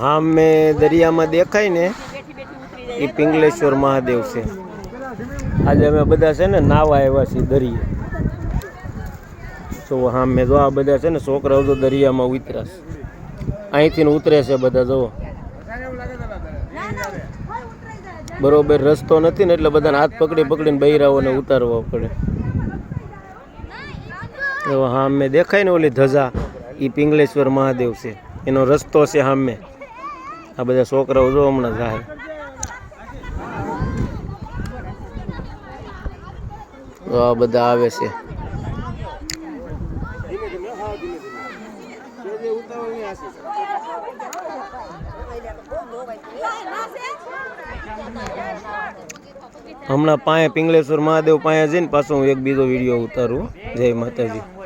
હા મેં દરિયામાં દેખાય ને એ પિંગલેશ્વર મહાદેવ છે. આજે અમે બધા છે ને નાવા આવ્યા છીએ દરિયે. તો હા મેં જો આ બધા છે ને છોકરાઓ તો દરિયામાં ઉતરાશ અહીંથી ઉતરે છે બધા. જો બરોબર રસ્તો નથી ને એટલે બધાને હાથ પકડી પકડીને બૈરાઓને ઉતારવા પડે. હા મેં દેખાય ને ઓલી ધજા એ પિંગલેશ્વર મહાદેવ છે, એનો રસ્તો છે સામે. આ બધા છોકરાઓ જો હમણાં જાય. આ બધા આવે છે. હમણાં પાસે પિંગલેશ્વર મહાદેવ પાસે જઈને પાછો હું એક બીજો વિડીયો ઉતારું. જય માતાજી.